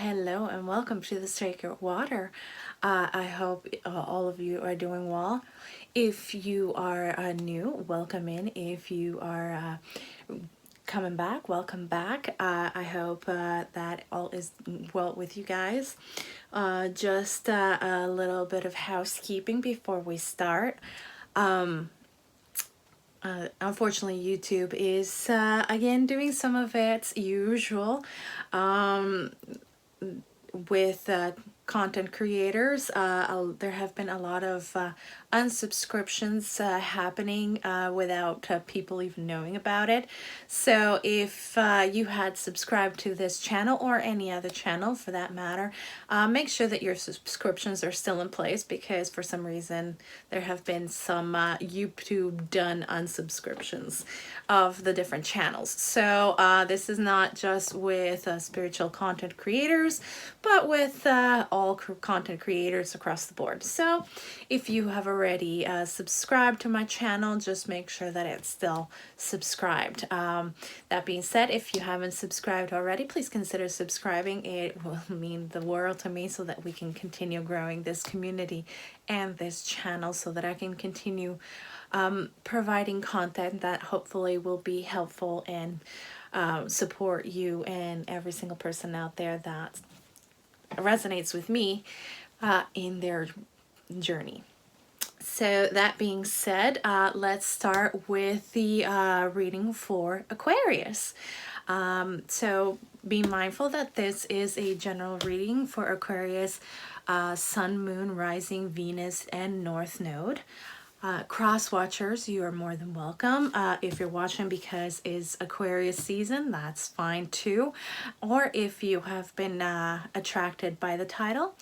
Hello and welcome to the Sacred Water. I hope all of you are doing well. If you are new, welcome in. If you are coming back, welcome back. I hope that all is well with you guys. Just a little bit of housekeeping before we start. Unfortunately, YouTube is again doing some of its usual with content creators. There have been a lot of unsubscriptions happening without people even knowing about it. So if you had subscribed to this channel or any other channel for that matter, make sure that your subscriptions are still in place, because for some reason there have been some YouTube done unsubscriptions of the different channels. So this is not just with spiritual content creators, but with all content creators across the board. So if you have already subscribed to my channel, just make sure that it's still subscribed. That being said, if you haven't subscribed already, please consider subscribing. It will mean the world to me, so that we can continue growing this community and this channel, so that I can continue providing content that hopefully will be helpful and support you and every single person out there that resonates with me in their journey. So that being said, let's start with the reading for Aquarius. So be mindful that this is a general reading for Aquarius, Sun, Moon, Rising, Venus, and North Node. Cross watchers, you are more than welcome. If you're watching because it's Aquarius season, that's fine too. Or if you have been attracted by the title,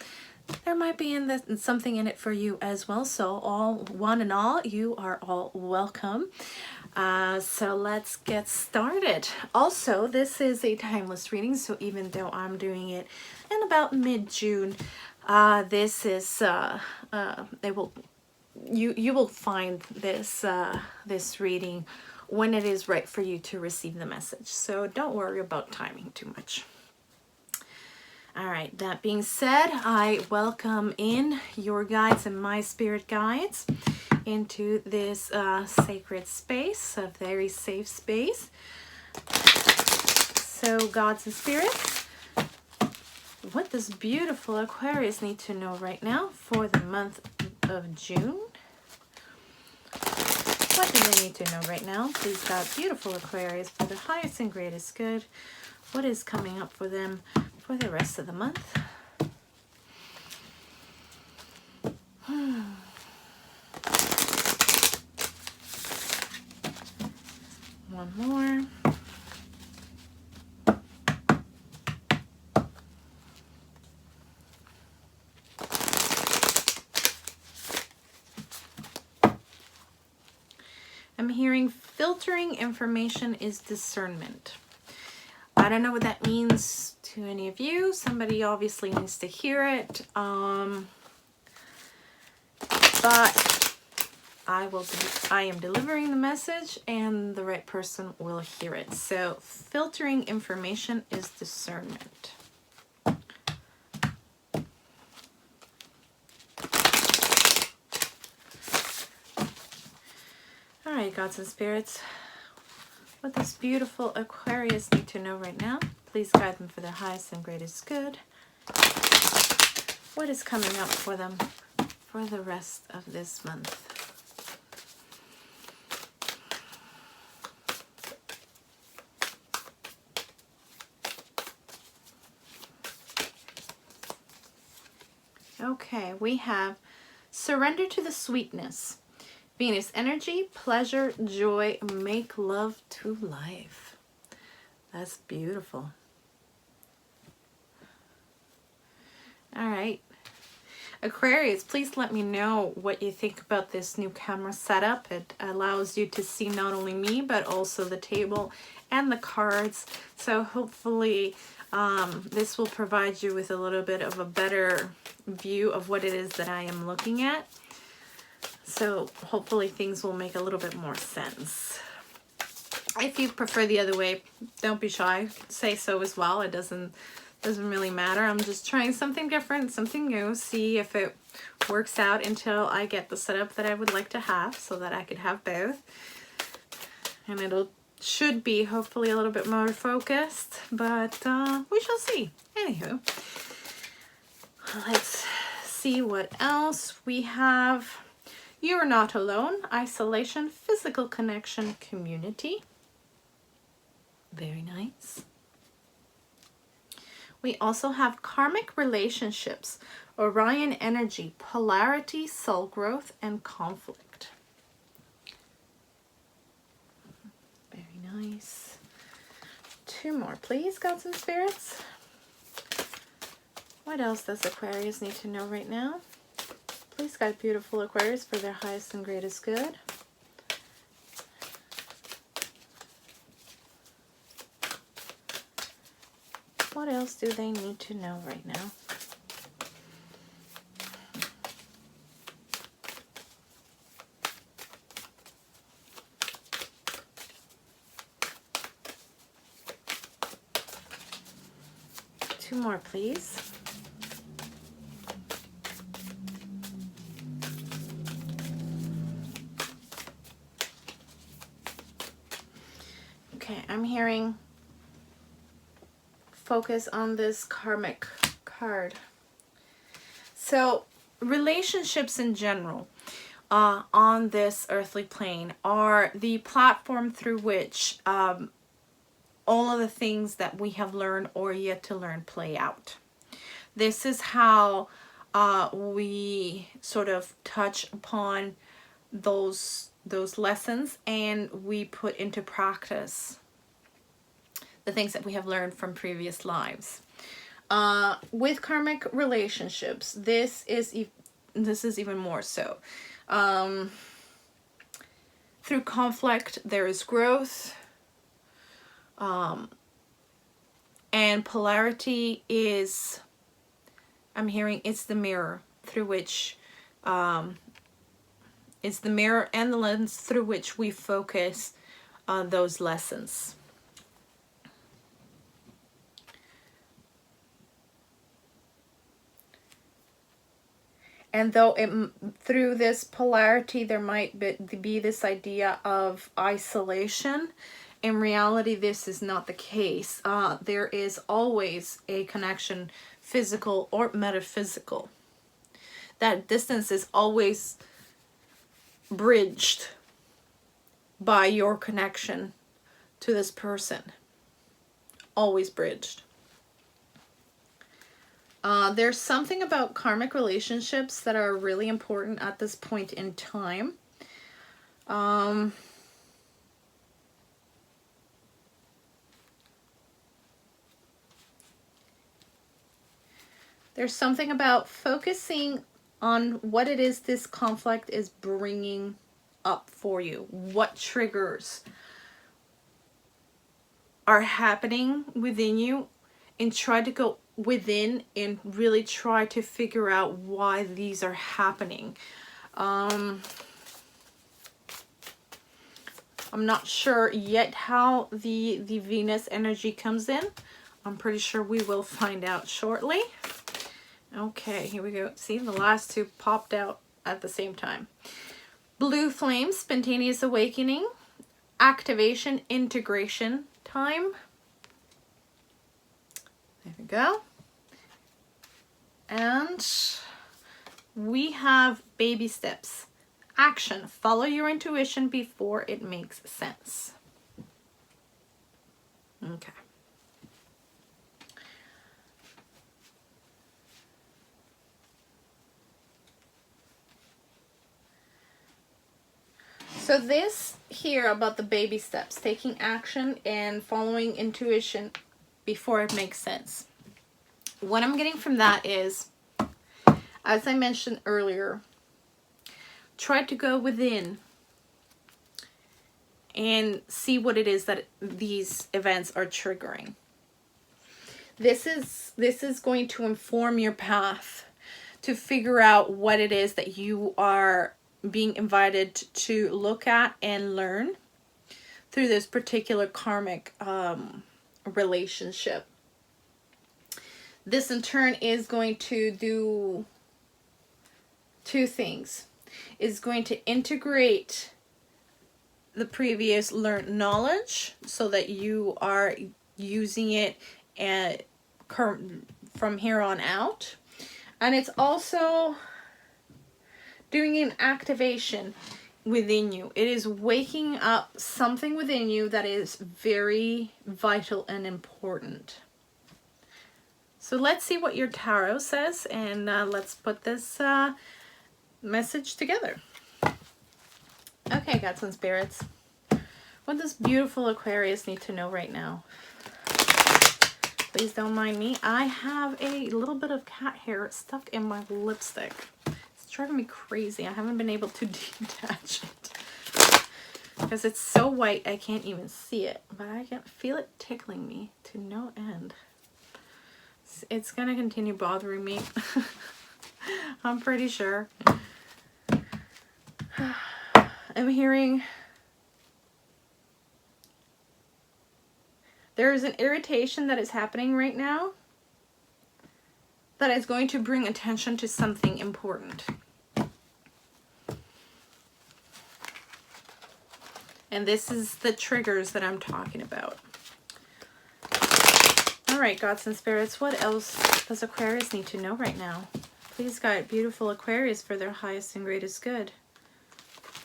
there might be something in it for you as well. So one and all, you are all welcome. So let's get started. Also, this is a timeless reading, so even though I'm doing it in about mid-June, this is you will find this this reading when it is right for you to receive the message. So don't worry about timing too much. All right, that being said, I welcome in your guides and my spirit guides into this sacred space, a very safe space. So gods and spirits, what does beautiful Aquarius need to know right now for the month of June? What do they need to know right now? Please, God, beautiful Aquarius, for the highest and greatest good. What is coming up for them for the rest of the month? One more. I'm hearing filtering information is discernment. I don't know what that means to any of you. Somebody obviously needs to hear it. But I am delivering the message and the right person will hear it. So filtering information is discernment. All right, gods and spirits, what does beautiful Aquarius need to know right now? Please guide them for their highest and greatest good. What is coming up for them for the rest of this month? Okay, we have surrender to the sweetness. Venus energy, pleasure, joy, make love to life. That's beautiful. All right. Aquarius, please let me know what you think about this new camera setup. It allows you to see not only me, but also the table and the cards. So hopefully this will provide you with a little bit of a better view of what it is that I am looking at. So hopefully things will make a little bit more sense. If you prefer the other way, don't be shy. Say so as well. It doesn't Doesn't really matter. I'm just trying something different, something new, see if it works out until I get the setup that I would like to have so that I could have both. And it'll should be hopefully a little bit more focused, but we shall see. Anywho, let's see what else we have. You're not alone. Isolation, physical connection, community. Very nice. We also have karmic relationships, Orion energy, polarity, soul growth, and conflict. Very nice. 2 more, please, gods and spirits. What else does Aquarius need to know right now? Please guide beautiful Aquarius for their highest and greatest good. What else do they need to know right now? Two more, please. Okay, I'm hearing focus on this karmic card. So relationships in general on this earthly plane are the platform through which all of the things that we have learned or yet to learn play out. This is how we sort of touch upon those lessons and we put into practice the things that we have learned from previous lives. With karmic relationships, this is even more so. Through conflict, there is growth. And polarity is, I'm hearing it's the mirror through which, it's the mirror and the lens through which we focus on those lessons. And though through this polarity, there might be this idea of isolation, in reality, this is not the case. There is always a connection, physical or metaphysical. That distance is always bridged by your connection to this person. Always bridged. There's something about karmic relationships that are really important at this point in time. There's something about focusing on what it is this conflict is bringing up for you. What triggers are happening within you, and try to go within and really try to figure out why these are happening. I'm not sure yet how the Venus energy comes in. I'm pretty sure we will find out shortly. Okay, here we go. See, the last two popped out at the same time. Blue flame, spontaneous awakening, activation, integration time. There we go. And we have baby steps. Action. Follow your intuition before it makes sense. Okay. So this here about the baby steps, taking action and following intuition before it makes sense. What I'm getting from that is, as I mentioned earlier, try to go within and see what it is that these events are triggering. This is going to inform your path to figure out what it is that you are being invited to look at and learn through this particular karmic relationship. This in turn is going to do two things. It's going to integrate the previous learned knowledge so that you are using it from here on out. And it's also doing an activation within you. It is waking up something within you that is very vital and important. So let's see what your tarot says, and let's put this message together. Okay, gods and spirits. What does beautiful Aquarius need to know right now? Please don't mind me. I have a little bit of cat hair stuck in my lipstick. It's driving me crazy. I haven't been able to detach it because it's so white I can't even see it, but I can feel it tickling me to no end. It's gonna continue bothering me. I'm pretty sure. I'm hearing there is an irritation that is happening right now that is going to bring attention to something important. And this is the triggers that I'm talking about. Alright, gods and spirits, what else does Aquarius need to know right now? Please guide beautiful Aquarius for their highest and greatest good.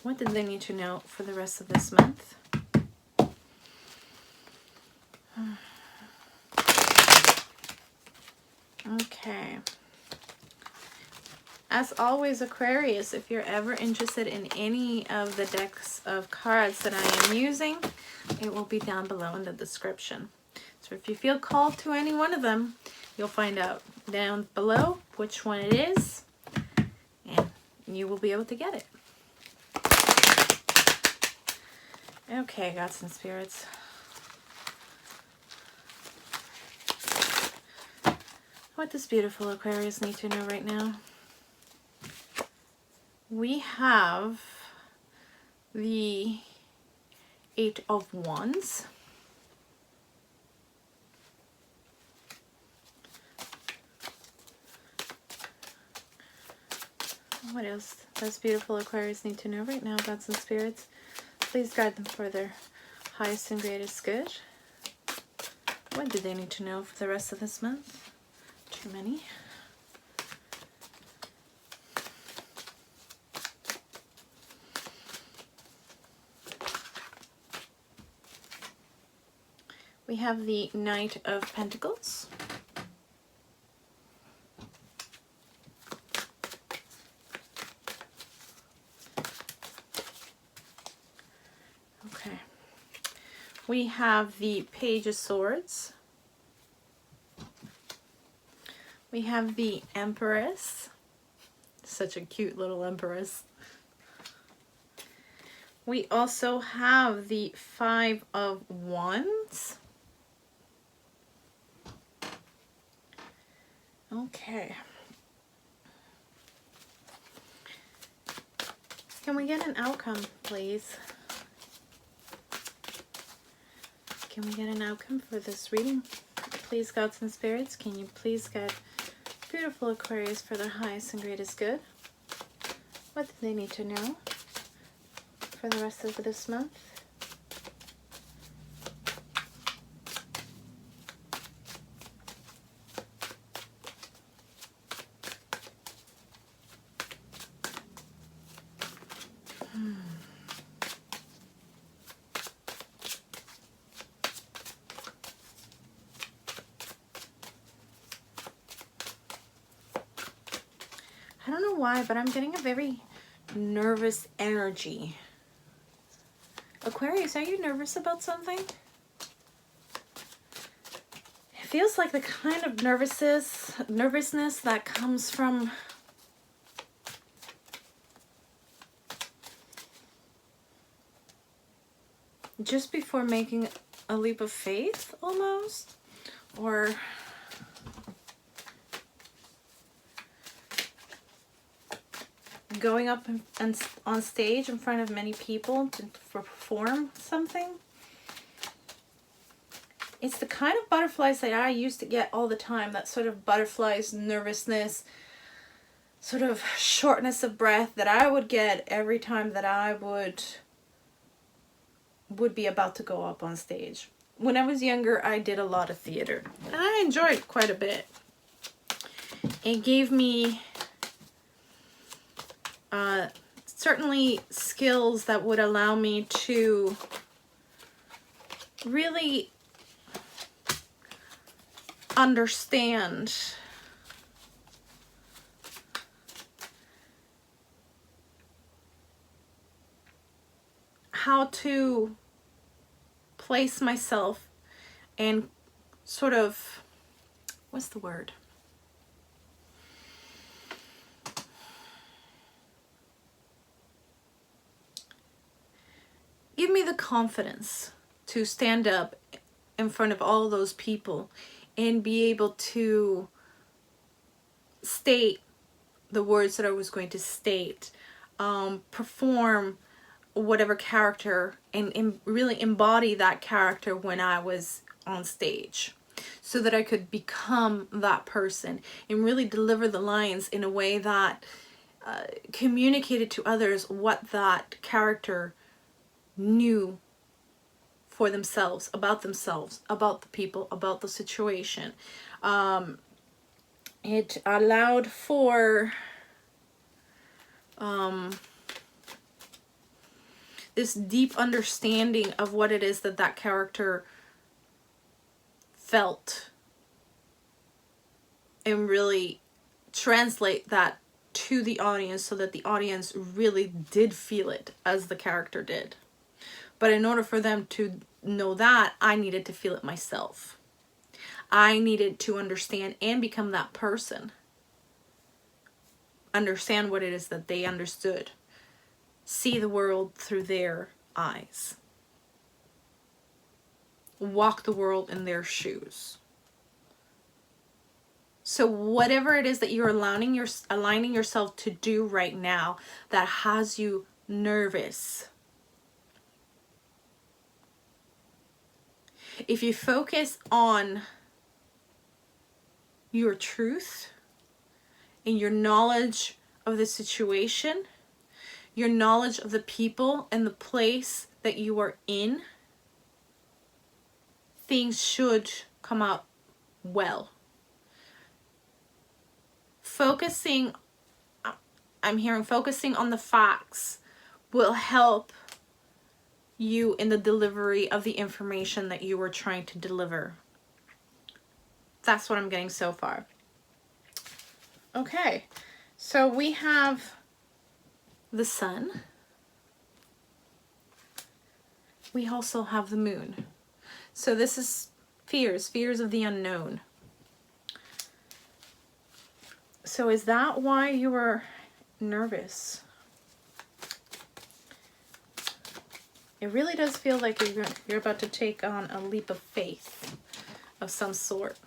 What did they need to know for the rest of this month? Okay. As always, Aquarius, if you're ever interested in any of the decks of cards that I am using, it will be down below in the description. So if you feel called to any one of them, you'll find out down below which one it is, and you will be able to get it. Okay, gods and spirits. What does beautiful Aquarius need to know right now? We have the Eight of Wands. What else does beautiful Aquarius need to know right now, gods and spirits? Please guide them for their highest and greatest good. What do they need to know for the rest of this month? Too many. We have the Knight of Pentacles. Okay. We have the Page of Swords. We have the Empress. Such a cute little Empress. We also have the Five of Wands. Okay. Can we get an outcome, please? Can we get an outcome for this reading? Please, gods and spirits, can you please guide beautiful Aquarius for their highest and greatest good? What do they need to know for the rest of this month? I don't know why, but I'm getting a very nervous energy. Aquarius, are you nervous about something? It feels like the kind of nervousness that comes from just before making a leap of faith, almost, or going up and on stage in front of many people to perform something. It's the kind of butterflies that I used to get all the time. That sort of butterflies, nervousness, sort of shortness of breath that I would get every time that I would be about to go up on stage. When I was younger, I did a lot of theater, and I enjoyed it quite a bit. It gave me certainly skills that would allow me to really understand how to place myself and sort of, what's the word? Give me the confidence to stand up in front of all those people and be able to state the words that I was going to state, perform whatever character, and really embody that character when I was on stage, so that I could become that person and really deliver the lines in a way that communicated to others what that character knew for themselves, about the people, about the situation. It allowed for this deep understanding of what it is that that character felt, and really translate that to the audience so that the audience really did feel it as the character did. But in order for them to know that, I needed to feel it myself. I needed to understand and become that person. Understand what it is that they understood. See the world through their eyes. Walk the world in their shoes. So whatever it is that you're aligning yourself to do right now that has you nervous, if you focus on your truth and your knowledge of the situation, your knowledge of the people and the place that you are in, things should come out well. Focusing on the facts will help you in the delivery of the information that you were trying to deliver. That's what I'm getting so far. Okay, so we have the sun. We also have the moon. So this is fears of the unknown. So is that why you were nervous? It really does feel like you're about to take on a leap of faith of some sort.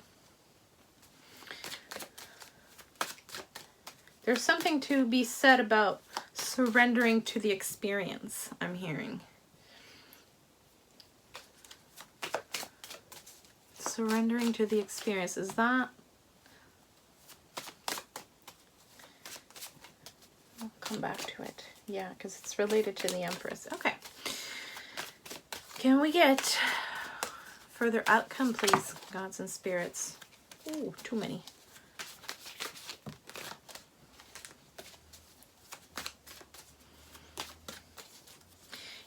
There's something to be said about surrendering to the experience, I'm hearing. Surrendering to the experience, is that? I'll come back to it. Yeah, because it's related to the Empress. Okay. Can we get further outcome, please, gods and spirits? Ooh, too many.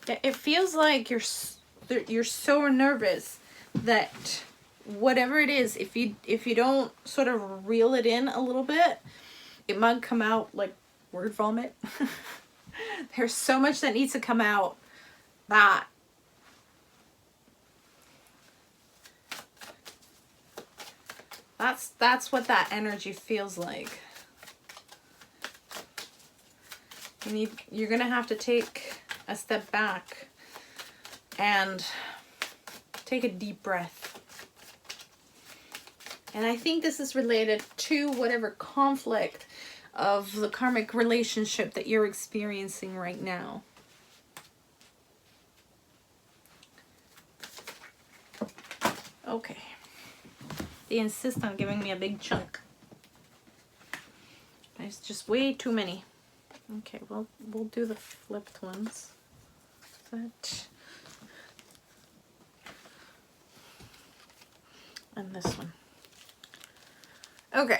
Yeah, it feels like you're so nervous that whatever it is, if you don't sort of reel it in a little bit, it might come out like word vomit. There's so much that needs to come out that that's what that energy feels like. You're gonna have to take a step back and take a deep breath. And I think this is related to whatever conflict of the karmic relationship that you're experiencing right now. Okay. They insist on giving me a big chunk. It's just way too many. Okay, well, we'll do the flipped ones. That. And this one. Okay.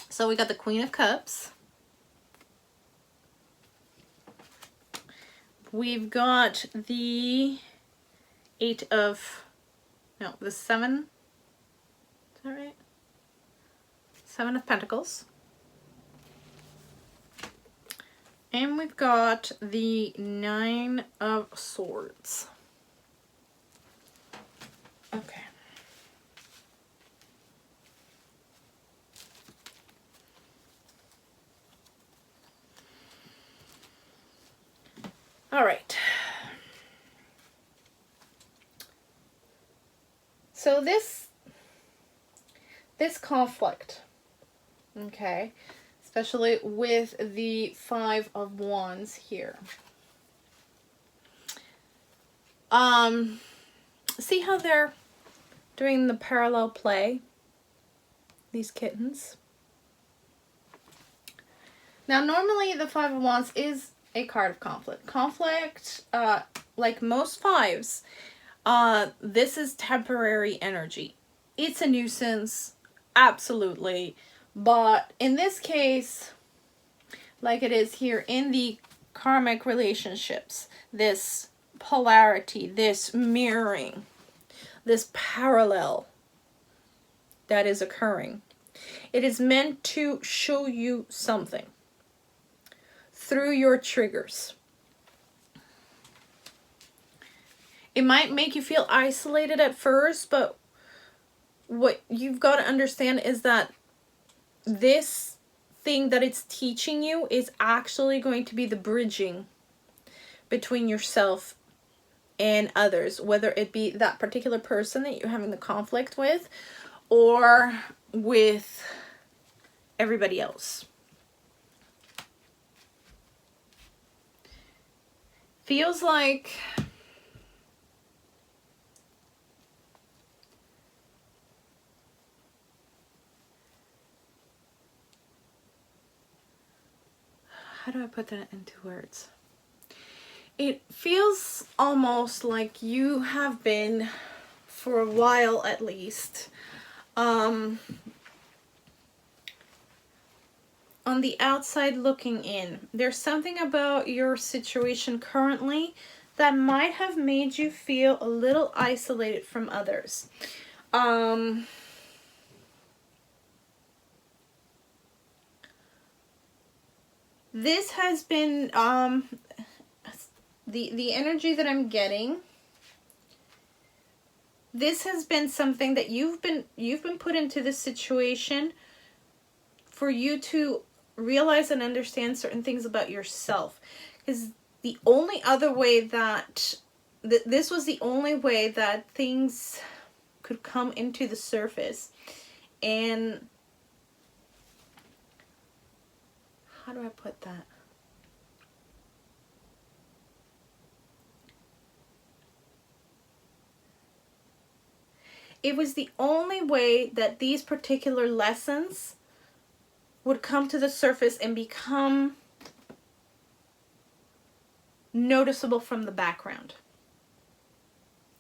So we got the Queen of Cups. We've got the the 7. Is that right? 7 of Pentacles. And we've got the 9 of Swords. Okay. All right. So this conflict, okay, especially with the 5 of Wands here. See how they're doing the parallel play, these kittens? Now, normally the 5 of Wands is a card of conflict. Conflict, like most 5s, this is temporary energy. It's a nuisance, absolutely. But in this case, like it is here in the karmic relationships, this polarity, this mirroring, this parallel that is occurring, it is meant to show you something through your triggers. It might make you feel isolated at first, but what you've got to understand is that this thing that it's teaching you is actually going to be the bridging between yourself and others, whether it be that particular person that you're having the conflict with or with everybody else. Feels like how do I put that into words? It feels almost like you have been, for a while at least, on the outside looking in. There's something about your situation currently that might have made you feel a little isolated from others. This has been the energy that I'm getting. This has been something that you've been put into this situation for you to realize and understand certain things about yourself. Because the only other way that this was the only way that things could come into the surface. And how do I put that? It was the only way that these particular lessons would come to the surface and become noticeable from the background.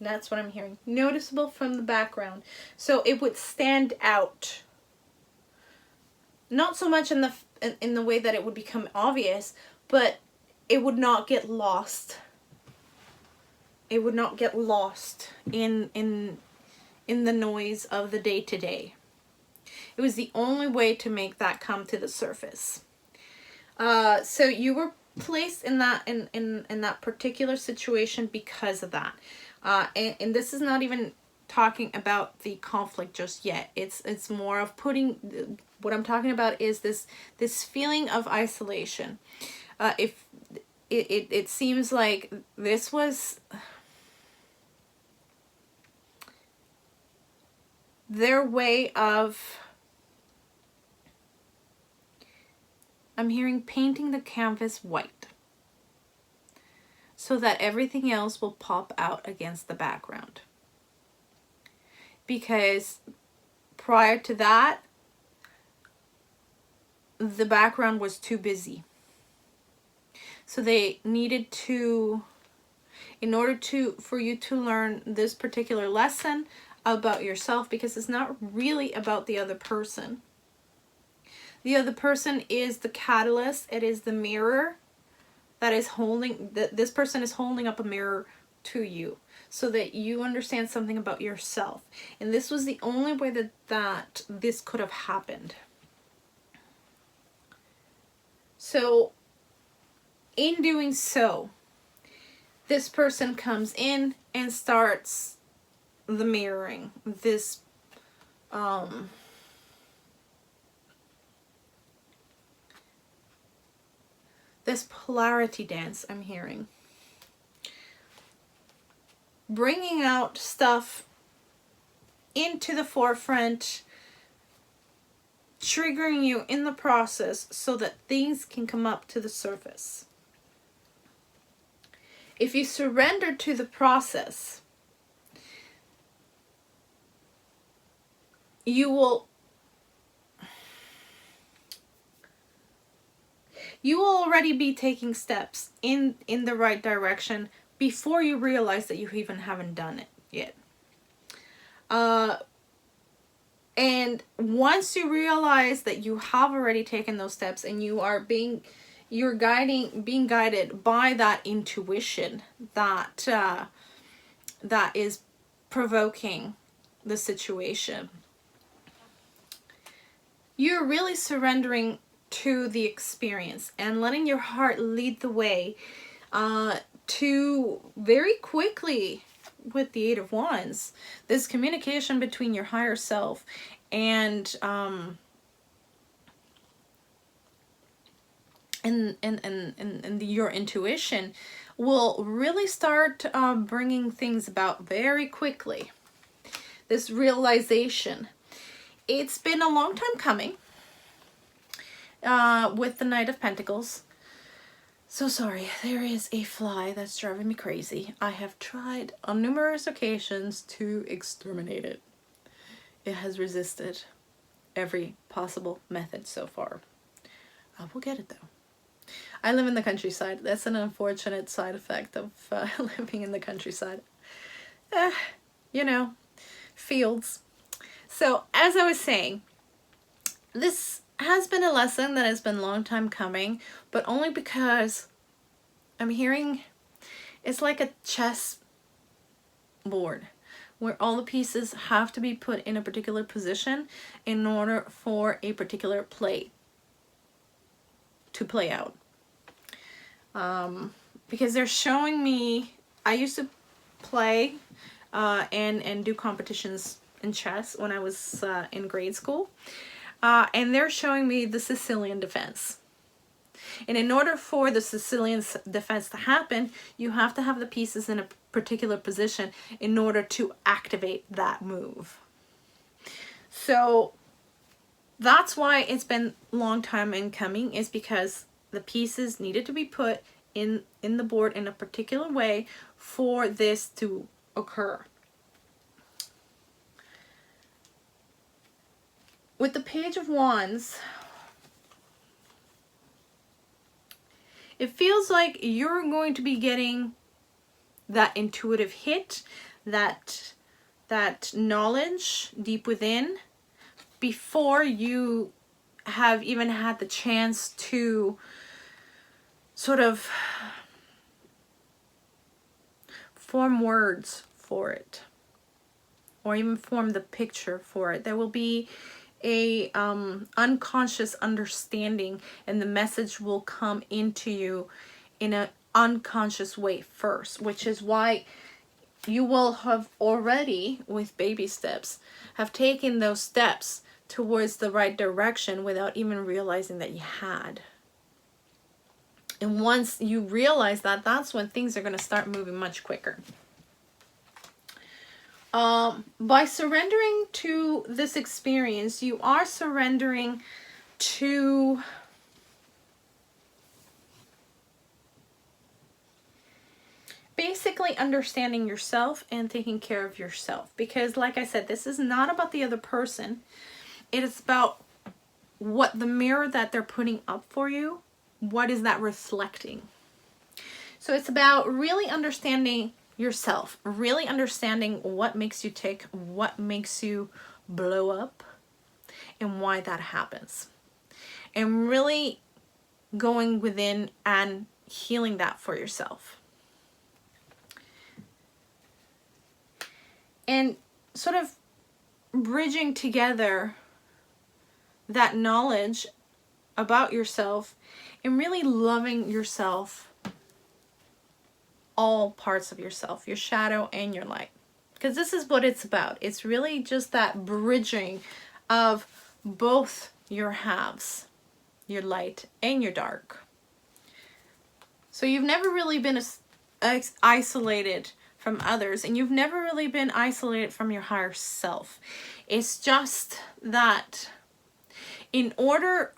That's what I'm hearing. Noticeable from the background. So it would stand out. Not so much in the way that it would become obvious, but it would not get lost. It would not get lost in the noise of the day-to-day. It was the only way to make that come to the surface. So you were placed in that particular situation because of that. And this is not even talking about the conflict just yet. It's more of putting, what I'm talking about is this feeling of isolation. If it seems like this was their way of, I'm hearing painting the canvas white so that everything else will pop out against the background. because prior to that, the background was too busy. So they needed to, in order for you to learn this particular lesson about yourself, because it's not really about the other person. The other person is the catalyst. It is the mirror that is holding, this person is holding up a mirror to you so that you understand something about yourself. And this was the only way that this could have happened. So in doing so, this person comes in and starts the mirroring, this this polarity dance I'm hearing. Bringing out stuff into the forefront, triggering you in the process so that things can come up to the surface. If you surrender to the process, you will already be taking steps in the right direction before you realize that you even haven't done it yet. And once you realize that you have already taken those steps and being guided by that intuition that that is provoking the situation, you're really surrendering to the experience and letting your heart lead the way to very quickly, with the Eight of Wands, this communication between your higher self and your intuition will really start bringing things about very quickly. This realization, it's been a long time coming with the Knight of Pentacles. So sorry, there is a fly that's driving me crazy. I have tried on numerous occasions to exterminate it. It has resisted every possible method so far. I will get it though. I live in the countryside. That's an unfortunate side effect of living in the countryside. You know, fields. So as I was saying, this has been a lesson that has been a long time coming, but only because I'm hearing it's like a chess board where all the pieces have to be put in a particular position in order for a particular play to play out. Because they're showing me, I used to play and do competitions in chess when I was in grade school. And they're showing me the Sicilian defense. And in order for the Sicilian defense to happen, you have to have the pieces in a particular position in order to activate that move. So that's why it's been a long time in coming, is because the pieces needed to be put in the board in a particular way for this to occur. With the Page of Wands, it feels like you're going to be getting that intuitive hit, that knowledge deep within, before you have even had the chance to sort of form words for it, or even form the picture for it. There will be a unconscious understanding, and the message will come into you in an unconscious way first, which is why you will have already, with baby steps, have taken those steps towards the right direction without even realizing that you had. And once you realize that, that's when things are going to start moving much quicker. By surrendering to this experience, you are surrendering to basically understanding yourself and taking care of yourself. Because like I said, this is not about the other person. It is about what the mirror that they're putting up for you, what is that reflecting? So it's about really understanding yourself, really understanding what makes you tick, what makes you blow up, and why that happens. And really going within and healing that for yourself. And sort of bridging together that knowledge about yourself and really loving yourself, all parts of yourself, your shadow and your light. Because this is what it's about. It's really just that bridging of both your halves, your light and your dark. So you've never really been isolated from others, and you've never really been isolated from your higher self. It's just that in order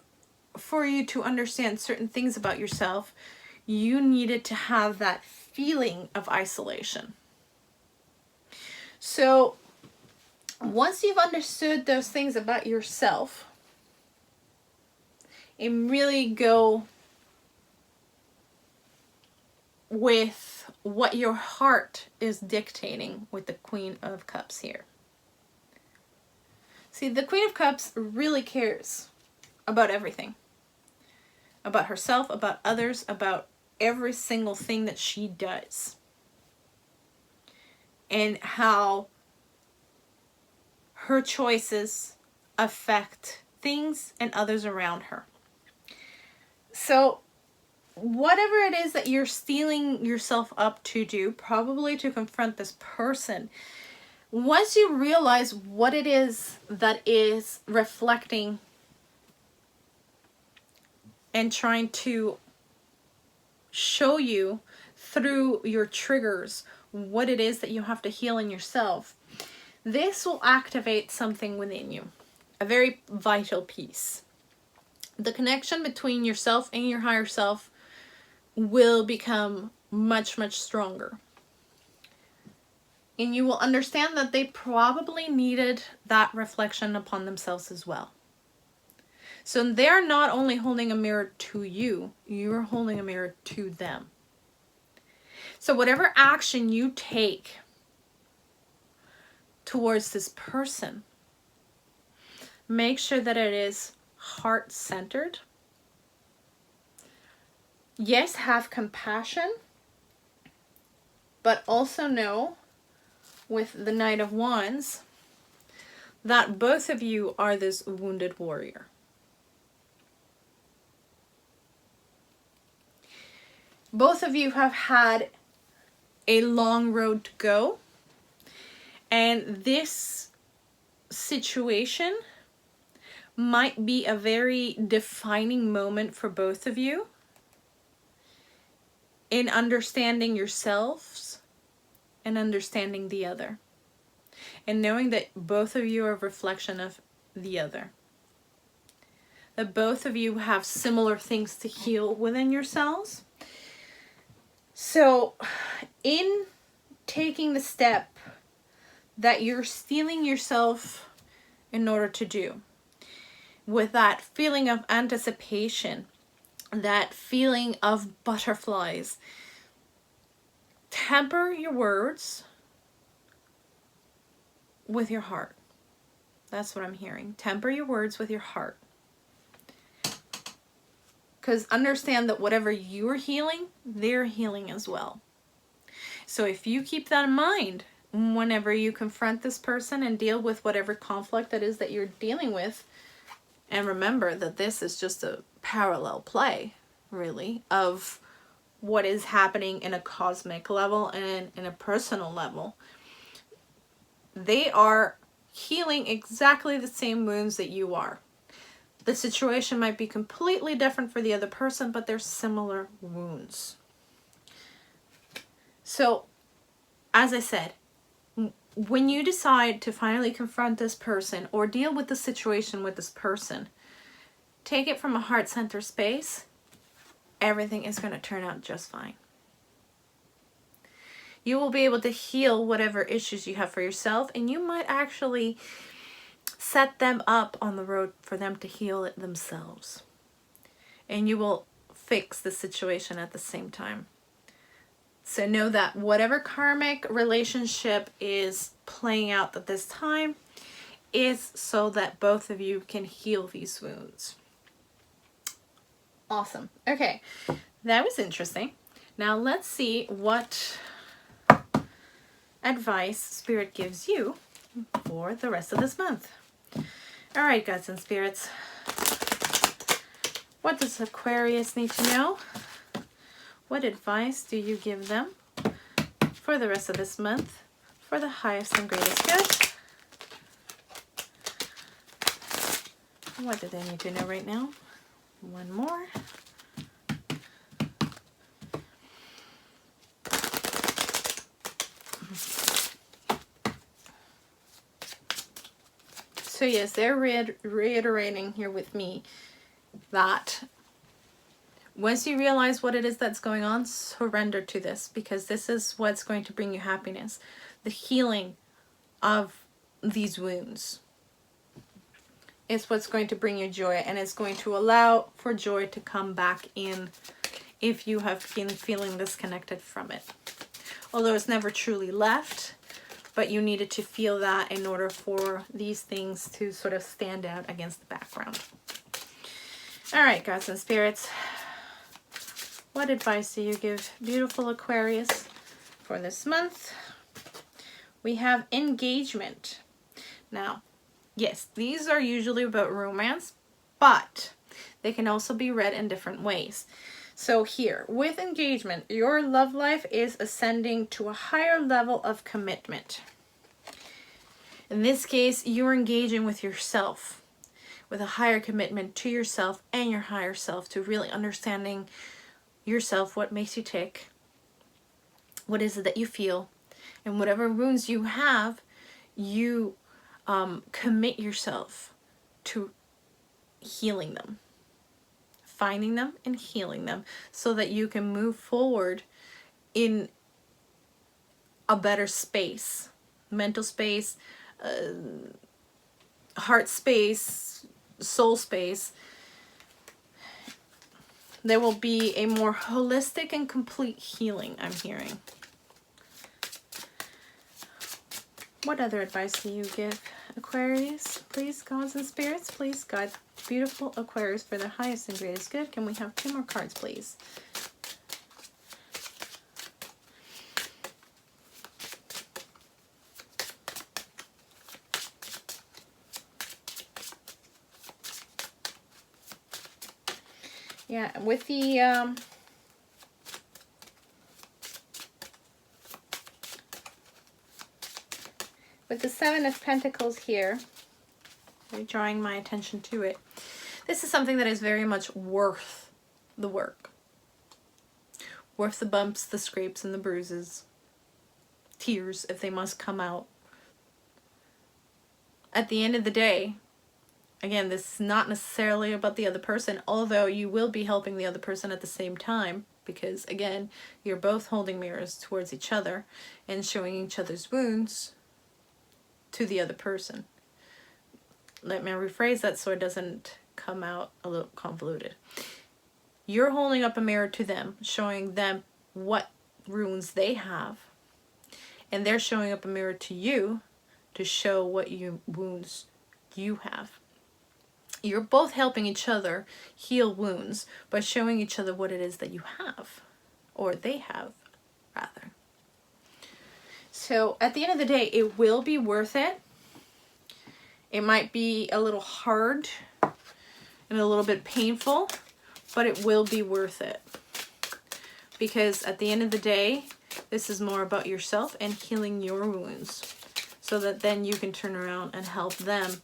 for you to understand certain things about yourself, you needed to have that feeling of isolation. So once you've understood those things about yourself, and really go with what your heart is dictating with the Queen of Cups here. See, the Queen of Cups really cares about everything. About herself, about others, about every single thing that she does. And how her choices affect things and others around her. So whatever it is that you're steeling yourself up to do, probably to confront this person, once you realize what it is that is reflecting and trying to show you through your triggers what it is that you have to heal in yourself, this will activate something within you, a very vital piece. The connection between yourself and your higher self will become much, much stronger. And you will understand that they probably needed that reflection upon themselves as well. So they're not only holding a mirror to you, you're holding a mirror to them. So whatever action you take towards this person, make sure that it is heart-centered. Yes, have compassion, but also know with the Knight of Wands that both of you are this wounded warrior. Both of you have had a long road to go, and this situation might be a very defining moment for both of you in understanding yourselves and understanding the other, and knowing that both of you are a reflection of the other, that both of you have similar things to heal within yourselves. So in taking the step that you're steeling yourself in order to do, with that feeling of anticipation, that feeling of butterflies, temper your words with your heart. That's what I'm hearing. Temper your words with your heart. Because understand that whatever you're healing, they're healing as well. So if you keep that in mind whenever you confront this person and deal with whatever conflict that is that you're dealing with, and remember that this is just a parallel play, really, of what is happening in a cosmic level and in a personal level. They are healing exactly the same wounds that you are. The situation might be completely different for the other person, but they're similar wounds. So, as I said, when you decide to finally confront this person or deal with the situation with this person, take it from a heart-centered space. Everything is going to turn out just fine. You will be able to heal whatever issues you have for yourself, and you might actually set them up on the road for them to heal it themselves. And you will fix the situation at the same time. So know that whatever karmic relationship is playing out at this time is so that both of you can heal these wounds. Awesome. Okay, that was interesting. Now let's see what advice Spirit gives you for the rest of this month. All right, gods and spirits. What does Aquarius need to know? What advice do you give them for the rest of this month for the highest and greatest good? What do they need to know right now? One more. So yes, they're reiterating here with me that once you realize what it is that's going on, surrender to this, because this is what's going to bring you happiness. The healing of these wounds is what's going to bring you joy, and it's going to allow for joy to come back in if you have been feeling disconnected from it. Although it's never truly left, but you needed to feel that in order for these things to sort of stand out against the background. All right, gods and spirits. What advice do you give beautiful Aquarius for this month? We have engagement. Now, yes, these are usually about romance, but they can also be read in different ways. So here, with engagement, your love life is ascending to a higher level of commitment. In this case, you're engaging with yourself, with a higher commitment to yourself and your higher self, to really understanding yourself, what makes you tick, what is it that you feel, and whatever wounds you have, you commit yourself to healing them, finding them and healing them, so that you can move forward in a better space, mental space, heart space, soul space. There will be a more holistic and complete healing, I'm hearing. What other advice do you give Aquarius? Please, gods and spirits, please guide beautiful Aquarius for their highest and greatest good. Can we have 2 more cards, please? Yeah, with the Seven of Pentacles here, drawing my attention to it. This is something that is very much worth the work. Worth the bumps, the scrapes, and the bruises. Tears, if they must come out. At the end of the day, again, this is not necessarily about the other person, although you will be helping the other person at the same time, because, again, you're both holding mirrors towards each other and showing each other's wounds to the other person. Let me rephrase that so it doesn't come out a little convoluted. You're holding up a mirror to them, showing them what wounds they have, and they're showing up a mirror to you to show what wounds you have. You're both helping each other heal wounds by showing each other what it is that you have, or they have, rather. So at the end of the day, it will be worth it. It might be a little hard and a little bit painful, but it will be worth it. Because at the end of the day, this is more about yourself and healing your wounds, so that then you can turn around and help them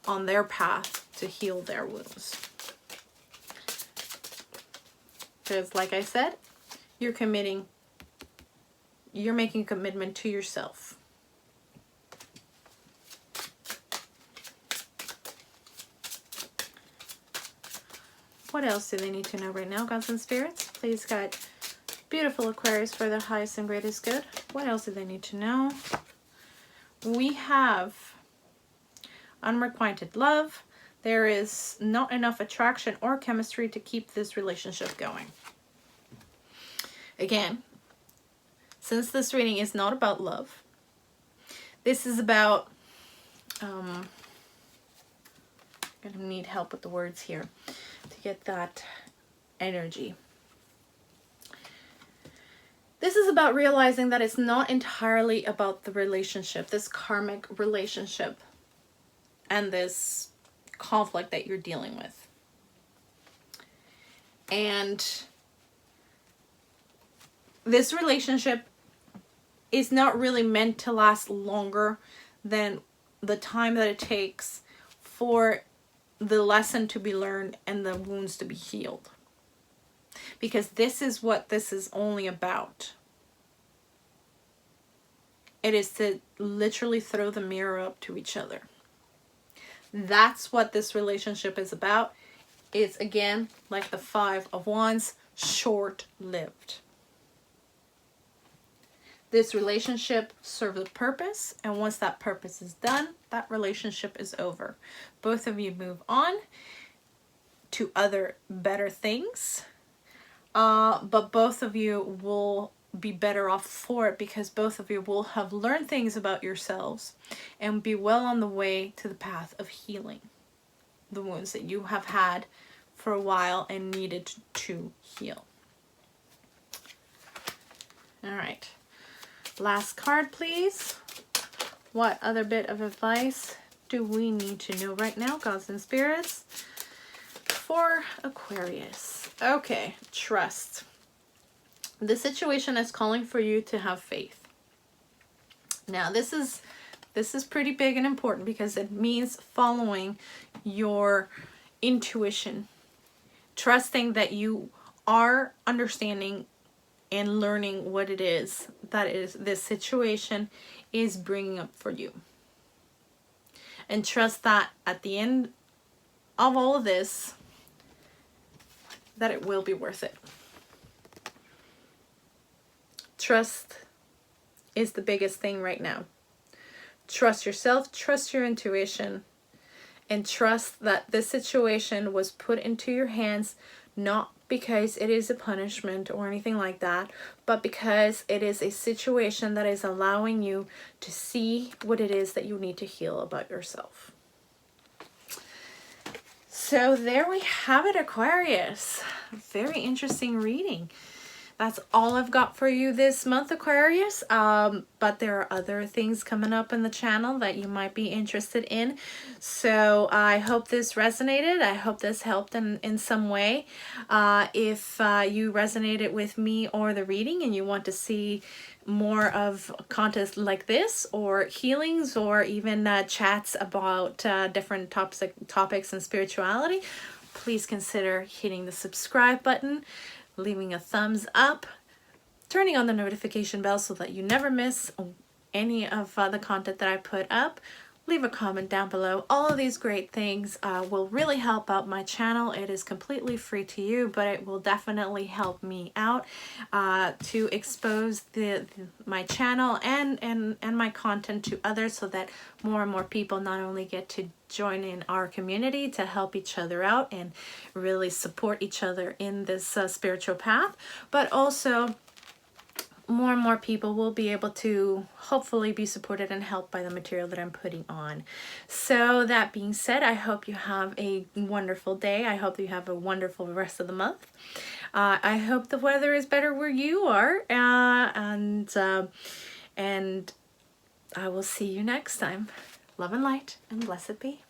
on their path to heal their wounds. Because like I said, you're making a commitment to yourself. What else do they need to know right now, gods and spirits? Please guide beautiful Aquarius for their highest and greatest good. What else do they need to know? We have unrequited love. There is not enough attraction or chemistry to keep this relationship going. Again, since this reading is not about love, this is about, I'm gonna need help with the words here to get that energy. This is about realizing that it's not entirely about the relationship, this karmic relationship, and this conflict that you're dealing with. And this relationship is not really meant to last longer than the time that it takes for the lesson to be learned and the wounds to be healed. Because this is what this is only about. It is to literally throw the mirror up to each other. That's what this relationship is about. It's, again, like the Five of Wands, short-lived. This relationship serves a purpose, and once that purpose is done, that relationship is over. Both of you move on to other better things, but both of you will be better off for it, because both of you will have learned things about yourselves and be well on the way to the path of healing the wounds that you have had for a while and needed to heal. All right. Last card, please. What other bit of advice do we need to know right now, gods and spirits, for Aquarius? Okay, trust. The situation is calling for you to have faith. Now, this is pretty big and important, because it means following your intuition, trusting that you are understanding and learning what it is that this situation is bringing up for you. And trust that at the end of all of this, that it will be worth it. Trust is the biggest thing right now. Trust yourself, trust your intuition, and trust that this situation was put into your hands not because it is a punishment or anything like that, but because it is a situation that is allowing you to see what it is that you need to heal about yourself. So there we have it, Aquarius. Very interesting reading. That's all I've got for you this month, Aquarius. But there are other things coming up in the channel that you might be interested in. So I hope this resonated. I hope this helped in some way. If you resonated with me or the reading and you want to see more of content like this, or healings, or even chats about different topics and spirituality, please consider hitting the subscribe button, leaving a thumbs up, turning on the notification bell so that you never miss any of the content that I put up. Leave a comment down below. All of these great things will really help out my channel. It is completely free to you, but it will definitely help me out to expose my channel and my content to others, so that more and more people not only get to join in our community to help each other out and really support each other in this spiritual path, but also more and more people will be able to hopefully be supported and helped by the material that I'm putting on. So that being said, I hope you have a wonderful day. I hope you have a wonderful rest of the month. I hope the weather is better where you are, and I will see you next time. Love and light, and blessed be.